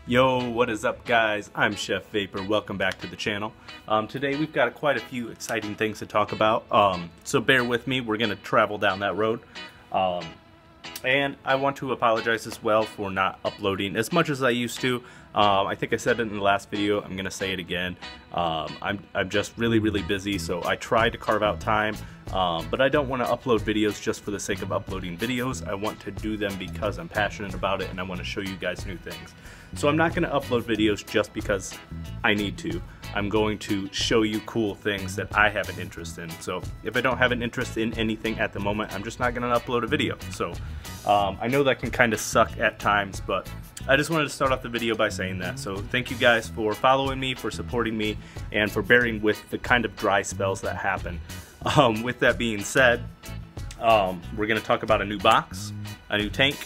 Yo, what is up guys? I'm Chef Vapor. Welcome back to the channel. Today we've got quite a few exciting things to talk about, so bear with me. We're going to travel down that road. And I want to apologize as well for not uploading as much as I used to. I think I said it in the last video. I'm going to say it again. I'm just really busy, so I try to carve out time. But I don't want to upload videos just for the sake of uploading videos. I want to do them because I'm passionate about it and I want to show you guys new things. So I'm not going to upload videos just because I need to. I'm going to show you cool things that I have an interest in. So if I don't have an interest in anything at the moment, I'm just not going to upload a video. So I know that can kind of suck at times, but I just wanted to start off the video by saying that. So thank you guys for following me, for supporting me, and for bearing with the kind of dry spells that happen. With that being said, we're going to talk about a new box, a new tank,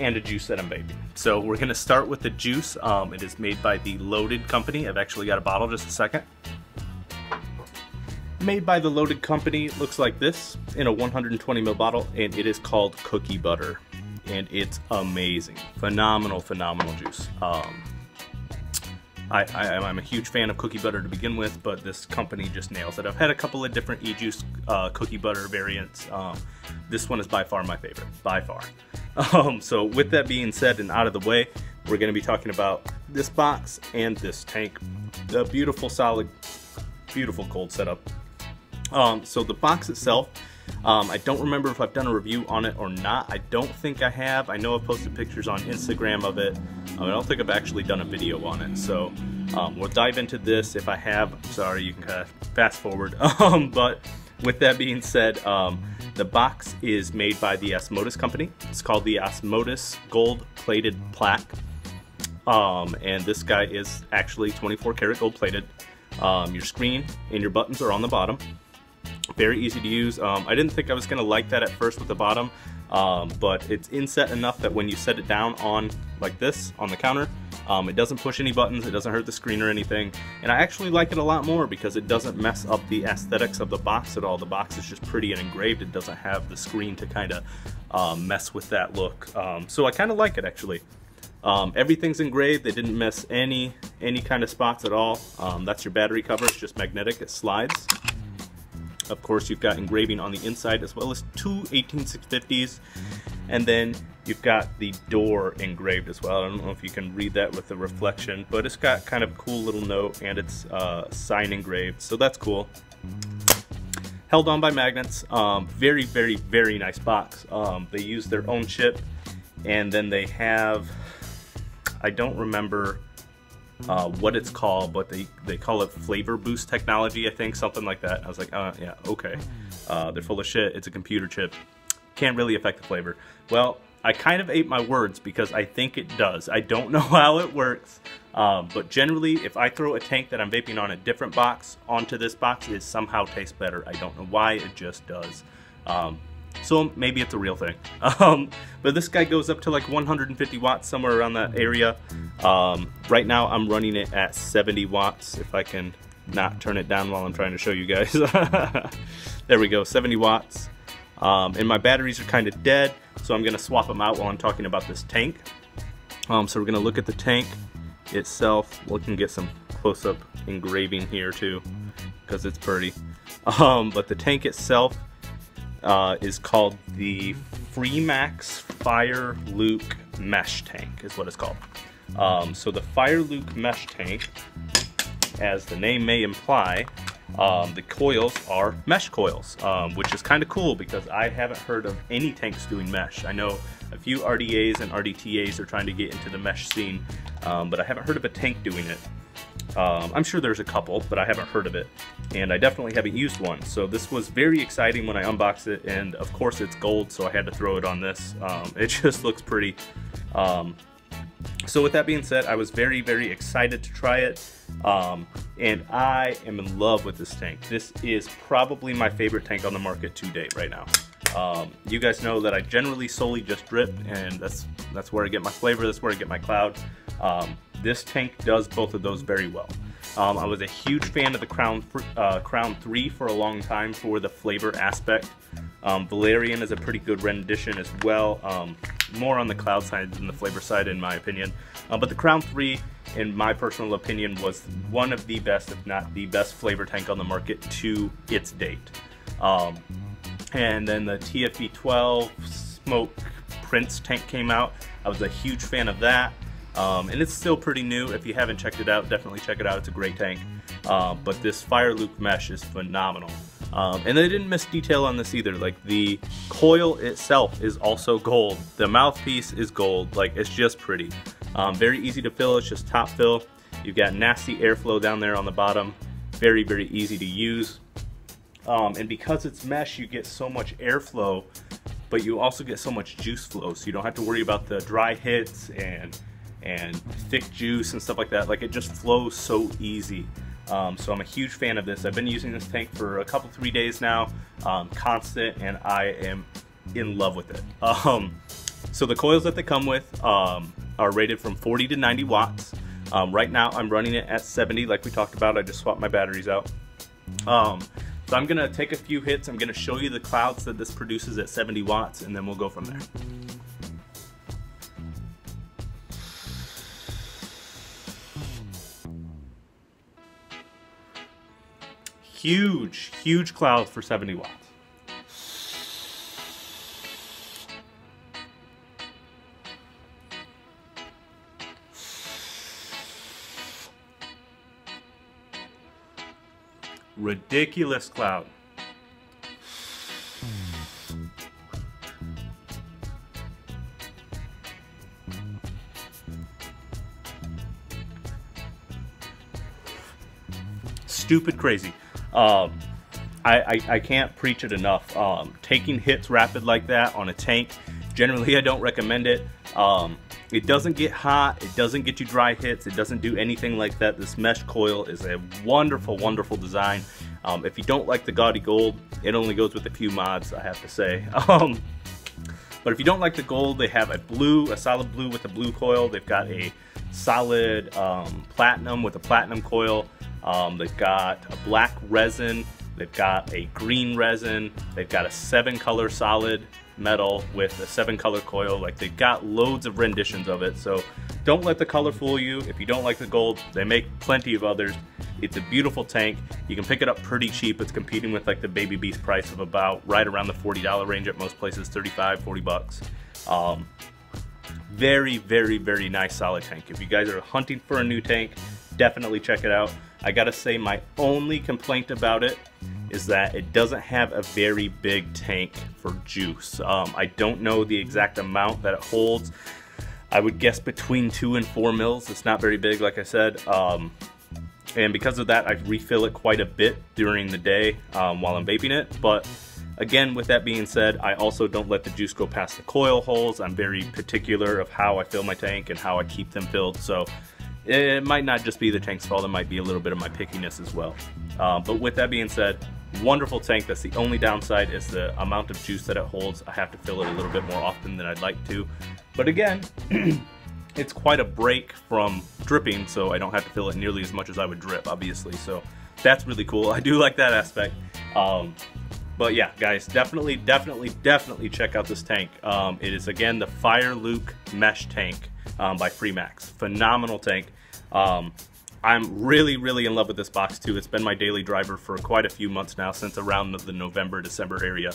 and a juice that I'm vaping. So we're going to start with the juice. It is made by the Loaded company. I've actually got a bottle, just a second. Made by the Loaded company, looks like this in a 120 ml bottle, and it is called Cookie Butter. And it's amazing. Phenomenal juice. I'm a huge fan of cookie butter to begin with, but this company just nails it. I've had a couple of different EJuice cookie butter variants. This one is by far my favorite, by far. So with that being said and out of the way, we're going to be talking about this box and this tank. The beautiful, solid, beautiful cold setup. So the box itself, I don't remember if I've done a review on it or not. I don't think I have. I know I've posted pictures on Instagram of it. I don't think I've actually done a video on it. So we'll dive into this. If I have, I'm sorry, you can kind of fast forward. But with that being said, the box is made by the Asmodus company. It's called the Asmodus Gold Plated Plaque. And this guy is actually 24 karat gold plated. Your screen and your buttons are on the bottom. Very easy to use. I didn't think I was going to like that at first with the bottom, but it's inset enough that when you set it down on like this on the counter, it doesn't push any buttons, it doesn't hurt the screen or anything, and I actually like it a lot more because it doesn't mess up the aesthetics of the box at all. The box is just pretty and engraved. It doesn't have the screen to kind of mess with that look, so I kind of like it actually. Everything's engraved. They didn't miss any kind of spots at all. That's your battery cover. It's just magnetic. It slides. Of course, you've got engraving on the inside as well as two 18650s, and then you've got the door engraved as well. I don't know if you can read that with the reflection, but it's got kind of a cool little note, and it's sign engraved, so that's cool. Held on by magnets. Very nice box. They use their own chip, and then they have, I don't remember what it's called, but they call it flavor boost technology, I think, something like that. I was like, yeah, okay. They're full of shit. It's a computer chip. Can't really affect the flavor. Well, I kind of ate my words because I think it does. I don't know how it works, but generally, if I throw a tank that I'm vaping on a different box onto this box, it somehow tastes better. I don't know why, it just does. So maybe it's a real thing. But this guy goes up to like 150 watts, somewhere around that area. Right now I'm running it at 70 watts, if I can not turn it down while I'm trying to show you guys. There we go, 70 watts. And my batteries are kind of dead, so I'm going to swap them out while I'm talking about this tank. So we're going to look at the tank itself. We can get some close-up engraving here too, because it's pretty. But the tank itself is called the FreeMax FireLuke Mesh Tank, is what it's called. So the FireLuke Mesh Tank, as the name may imply, the coils are mesh coils, which is kind of cool because I haven't heard of any tanks doing mesh. I know a few RDAs and RDTAs are trying to get into the mesh scene, but I haven't heard of a tank doing it. I'm sure there's a couple, but I haven't heard of it, and I definitely haven't used one. So this was very exciting when I unboxed it, and of course it's gold, so I had to throw it on this. It just looks pretty. So with that being said, I was very excited to try it, and I am in love with this tank. This is probably my favorite tank on the market to date right now. You guys know that I generally solely just drip, and that's where I get my flavor, that's where I get my cloud. This tank does both of those very well. I was a huge fan of the Crown 3 for a long time for the flavor aspect. Valerian is a pretty good rendition as well. More on the cloud side than the flavor side in my opinion. But the Crown 3, in my personal opinion, was one of the best, if not the best flavor tank on the market to its date. And then the TFE 12 Smoke Prince tank came out. I was a huge fan of that. And it's still pretty new. If you haven't checked it out, definitely check it out. It's a great tank. But this FireLuke mesh is phenomenal. And they didn't miss detail on this either. Like, the coil itself is also gold. The mouthpiece is gold. Like, it's just pretty. Very easy to fill. It's just top fill. You've got nasty airflow down there on the bottom. Very, very easy to use. And because it's mesh, you get so much airflow, but you also get so much juice flow. So you don't have to worry about the dry hits and thick juice and stuff like that. Like, it just flows so easy. So I'm a huge fan of this. I've been using this tank for a couple, 3 days now, constant, and I am in love with it. So the coils that they come with are rated from 40 to 90 watts. Right now I'm running it at 70 like we talked about. I just swapped my batteries out. So I'm gonna take a few hits. I'm gonna show you the clouds that this produces at 70 watts, and then we'll go from there. Huge, huge clouds for 70 watts. Ridiculous cloud. Stupid crazy. I can't preach it enough. Taking hits rapid like that on a tank, generally I don't recommend it. It doesn't get hot, it doesn't get you dry hits, it doesn't do anything like that. This mesh coil is a wonderful, wonderful design. If you don't like the gaudy gold, it only goes with a few mods, I have to say. But if you don't like the gold, they have a blue, a solid blue with a blue coil. They've got a solid platinum with a platinum coil. They've got a black resin, they've got a green resin, they've got a 7-color solid metal with a 7-color coil. Like, they've got loads of renditions of it, so don't let the color fool you. If you don't like the gold, they make plenty of others. It's a beautiful tank. You can pick it up pretty cheap. It's competing with like the Baby Beast price of about right around the $40 range at most places, 35, 40 bucks. Very, very, very nice solid tank. If you guys are hunting for a new tank, definitely check it out. I gotta say, my only complaint about it is that it doesn't have a very big tank for juice. I don't know the exact amount that it holds. I would guess between 2 and 4 mils. It's not very big, like I said. And because of that, I refill it quite a bit during the day while I'm vaping it. But again, with that being said, I also don't let the juice go past the coil holes. I'm very particular of how I fill my tank and how I keep them filled. So it might not just be the tank's fault, it might be a little bit of my pickiness as well. But with that being said, wonderful tank. That's the only downside, is the amount of juice that it holds. I have to fill it a little bit more often than I'd like to. But again, it's quite a break from dripping, so I don't have to fill it nearly as much as I would drip, obviously. So that's really cool. I do like that aspect. But yeah, guys, definitely check out this tank. It is, again, the FireLuke mesh tank by FreeMax. Phenomenal tank. I'm really in love with this box too. It's been my daily driver for quite a few months now, since around the November, December area.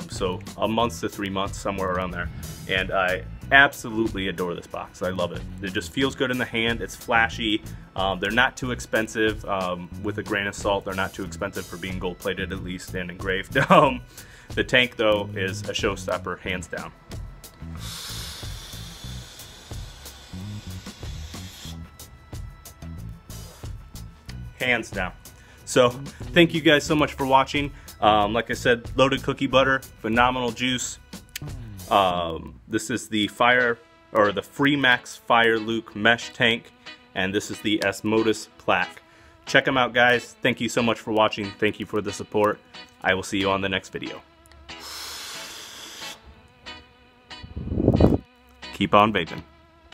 So a month to 3 months, somewhere around there. And I absolutely adore this box. I love it. It just feels good in the hand. It's flashy. They're not too expensive. With a grain of salt, they're not too expensive for being gold plated, at least, and engraved. The tank though is a showstopper, hands down. Hands down. So thank you guys so much for watching. Like I said, loaded cookie butter, phenomenal juice. This is the FreeMax FireLuke mesh tank, and this is the Asmodus Plaque. Check them out, guys. Thank you so much for watching. Thank you for the support. I will see you on the next video. Keep on vaping.